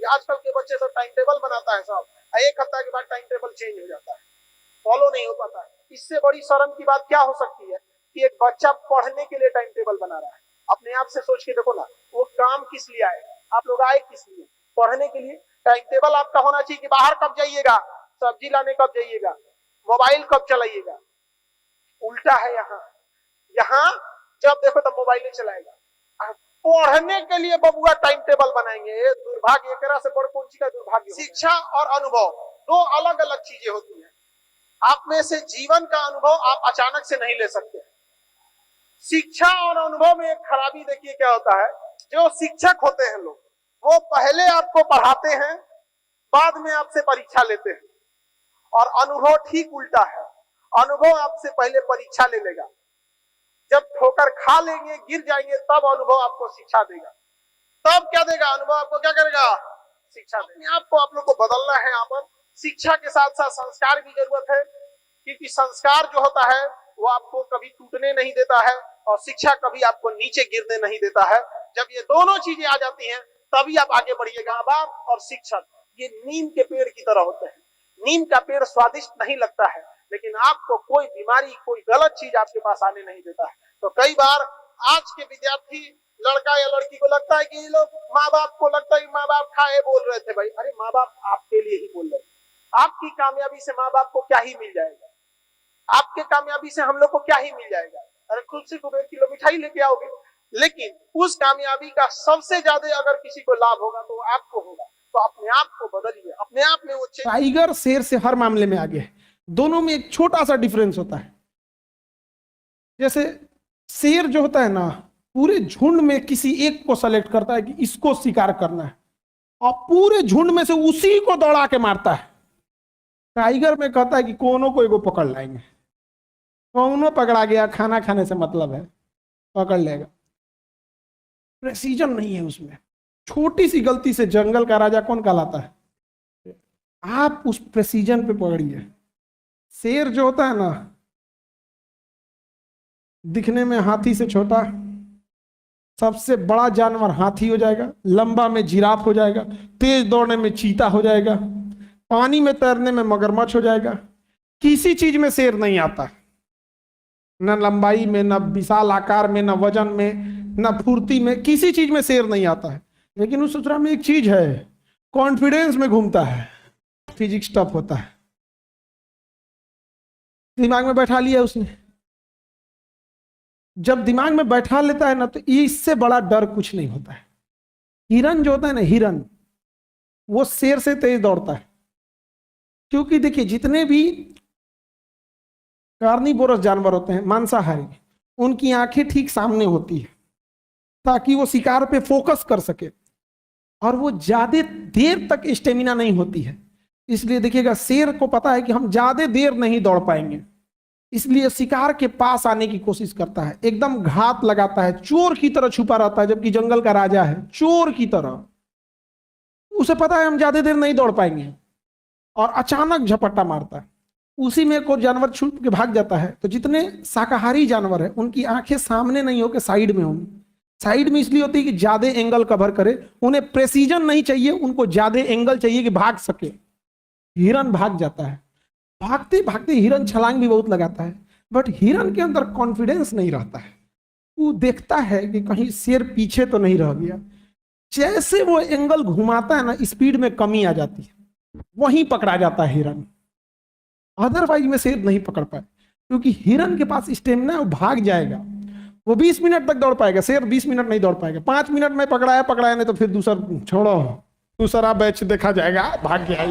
आजकल के बच्चे सब टाइम टेबल बनाता है सब, एक हफ्ता के बाद टाइम टेबल चेंज हो जाता है, फॉलो नहीं हो पाता है। इससे बड़ी शर्म की बात क्या हो सकती है कि एक बच्चा पढ़ने के लिए टाइम टेबल बना रहा है। अपने आप से सोच के देखो ना, वो काम किस लिए आए, आप लोग आए किस लिए, पढ़ने के लिए। टाइम टेबल आपका होना चाहिए कि बाहर कब जाइएगा, सब्जी लाने कब जाइएगा, मोबाइल कब चलाइएगा। उल्टा है यहाँ, यहाँ जब देखो तब मोबाइल चलाएगा। पढ़ने के लिए बबुआ टाइम टेबल बनाएंगे, दुर्भाग्य, एक तरह से बड़ कौन सी का दुर्भाग्य। शिक्षा और अनुभव दो अलग अलग चीजें होती हैं। आप में से जीवन का अनुभव आप अचानक से नहीं ले सकते। शिक्षा और अनुभव में एक खराबी देखिए क्या होता है, जो शिक्षक होते हैं लोग, वो पहले आपको पढ़ाते हैं, बाद में आपसे परीक्षा लेते हैं। और अनुभव ठीक उल्टा है, अनुभव आपसे पहले परीक्षा ले लेगा। जब ठोकर खा लेंगे, गिर जाएंगे, तब अनुभव आपको शिक्षा देगा। तब क्या देगा अनुभव, आपको क्या करेगा, शिक्षा देगा। आपको आप लोग को बदलना है। यहाँ पर शिक्षा के साथ साथ संस्कार भी जरूरत है, क्योंकि संस्कार जो होता है वो आपको कभी टूटने नहीं देता है और शिक्षा कभी आपको नीचे गिरने नहीं देता है। जब ये दोनों चीजें आ जाती हैं तभी आप आगे बढ़िएगा। माँ बाप और शिक्षक ये नीम के पेड़ की तरह होते हैं। नीम का पेड़ स्वादिष्ट नहीं लगता है, लेकिन आपको कोई बीमारी, कोई गलत चीज आपके पास आने नहीं देता है। तो कई बार आज के विद्यार्थी, लड़का या लड़की को लगता है कि ये लोग, माँ बाप को लगता है कि माँ बाप खाए बोल रहे थे। भाई अरे माँ बाप आपके लिए ही बोल रहे हैं। आपकी कामयाबी से माँ बाप को क्या ही मिल जाएगा, आपके कामयाबी से हम लोग को क्या ही मिल जाएगा। अरे खुद से 1 किलो मिठाई लेके आओगे, लेकिन उस कामयाबी का सबसे ज्यादा अगर किसी को लाभ होगा तो आपको होगा। तो अपने आप को बदलिए, अपने आप में वो टाइगर शेर से हर मामले में आगे है। दोनों में एक छोटा सा डिफरेंस होता है। जैसे शेर जो होता है ना, पूरे झुंड में किसी एक को सेलेक्ट करता है कि इसको शिकार करना है, और पूरे झुंड में से उसी को दौड़ा के मारता है। टाइगर में कहता है कि कोनो को एगो पकड़ लाएंगे, कौनो पकड़ा गया, खाना खाने से मतलब है, पकड़ लेगा। प्रेसिजन नहीं है उसमें। छोटी सी गलती से जंगल का राजा कौन कहलाता है, आप उस प्रेसिजन पे पकड़िए। शेर जो होता है ना, दिखने में हाथी से छोटा, सबसे बड़ा जानवर हाथी हो जाएगा, लंबा में जिराफ हो जाएगा, तेज दौड़ने में चीता हो जाएगा, पानी में तैरने में मगरमच्छ हो जाएगा। किसी चीज में शेर नहीं आता, न लंबाई में, न विशाल आकार में, न वजन में, न फुर्ती में, किसी चीज में शेर नहीं आता है। लेकिन उस सूत्रा में एक चीज है, कॉन्फिडेंस में घूमता है, फिजिक्स टफ होता है। दिमाग में बैठा लिया उसने। जब दिमाग में बैठा लेता है ना, तो इससे बड़ा डर कुछ नहीं होता है। हिरन जो होता है ना, हिरन, वो शेर से तेज दौड़ता है। क्योंकि देखिए, जितने भी कार्निवोरस जानवर होते हैं, मांसाहारी, उनकी आंखें ठीक सामने होती है ताकि वो शिकार पे फोकस कर सके, और वो ज्यादा देर तक स्टेमिना नहीं होती है। इसलिए देखिएगा, शेर को पता है कि हम ज्यादा देर नहीं दौड़ पाएंगे, इसलिए शिकार के पास आने की कोशिश करता है, एकदम घात लगाता है, चोर की तरह छुपा रहता है। जबकि जंगल का राजा है, चोर की तरह, उसे पता है हम ज्यादा देर नहीं दौड़ पाएंगे, और अचानक झपट्टा मारता है। उसी में कोई जानवर छुप के भाग जाता है। तो जितने शाकाहारी जानवर है, उनकी आंखें सामने नहीं होकर साइड में होंगी। साइड में इसलिए होती है कि ज्यादा एंगल कवर करे, उन्हें प्रेसिजन नहीं चाहिए, उनको ज्यादा एंगल चाहिए कि भाग सके। हिरन भाग जाता है, भागते भागते हिरन छलांग भी बहुत लगाता है, बट हिरन के अंदर कॉन्फिडेंस नहीं रहता है। वो देखता है कि कहीं शेर पीछे तो नहीं रह गया। जैसे वो एंगल घुमाता है ना, स्पीड में कमी आ जाती है, वहीं पकड़ा जाता है हिरन। अदरवाइज में शेर नहीं पकड़ पाए, क्योंकि हिरन के पास स्टेमिना है, वो भाग जाएगा। वो 20 मिनट तक दौड़ पाएगा, शेर 20 मिनट नहीं दौड़ पाएगा। 5 मिनट में पकड़ाया नहीं तो फिर दूसरा छोड़ो, दूसरा बैच देखा जाएगा, भाग गया।